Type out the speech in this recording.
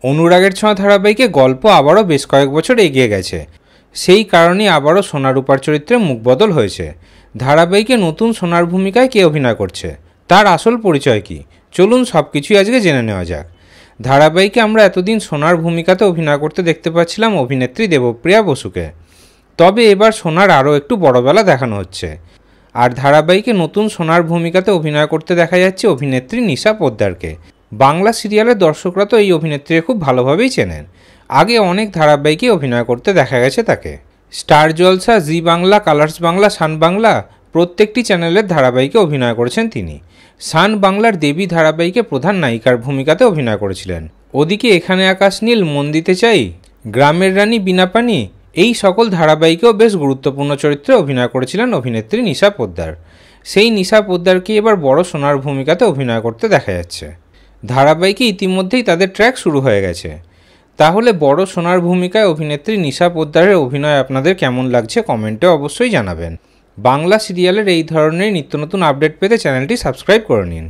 অনুরাগের ছোঁয়া ধারাবাহিকে গল্প আবারও বেশ কয়েক বছর এগিয়ে গেছে। সেই কারণেই আবারও সোনা রূপার চরিত্রে মুখবদল হয়েছে। ধারাবাহিকে নতুন সোনার ভূমিকায় কে অভিনয় করছে, তার আসল পরিচয় কী, চলুন সব কিছুই আজকে জেনে নেওয়া যাক। ধারাবাহিকে আমরা এতদিন সোনার ভূমিকাতে অভিনয় করতে দেখতে পাচ্ছিলাম অভিনেত্রী দেবপ্রিয়া বসুকে, তবে এবার সোনার আরও একটু বড়বেলা দেখানো হচ্ছে। আর ধারাবাহিকে নতুন সোনার ভূমিকাতে অভিনয় করতে দেখা যাচ্ছে অভিনেত্রী নিশা পোদ্দারকে। বাংলা সিরিয়ালের দর্শকরা তো এই অভিনেত্রীকে খুব ভালোভাবেই চেনেন। আগে অনেক ধারাবাহিকে অভিনয় করতে দেখা গেছে তাকে। স্টার জলসা, জি বাংলা, কালার্স বাংলা, সান বাংলা প্রত্যেকটি চ্যানেলের ধারাবাহিকে অভিনয় করেছেন তিনি। সান বাংলার দেবী ধারাবাহিকে প্রধান নায়িকার ভূমিকাতে অভিনয় করেছিলেন। ওদিকে এখানে আকাশ নীল, মন দিতে চাই, গ্রামের রানী, বিনা পানি এই সকল ধারাবাহিকেও বেশ গুরুত্বপূর্ণ চরিত্রে অভিনয় করেছিলেন অভিনেত্রী নিশা পোদ্দার। সেই নিশা পোদ্দারকে এবার বড় সোনার ভূমিকাতে অভিনয় করতে দেখা যাচ্ছে। ধারাবাহিকে ইতিমধ্যেই তাদের ট্র্যাক শুরু হয়ে গেছে। তাহলে বড় সোনার ভূমিকায় অভিনেত্রী নিশা পোদ্দারের অভিনয় আপনাদের কেমন লাগছে কমেন্টে অবশ্যই জানাবেন। বাংলা সিরিয়ালের এই ধরনের নিত্য নতুন আপডেট পেতে চ্যানেলটি সাবস্ক্রাইব করে নিন।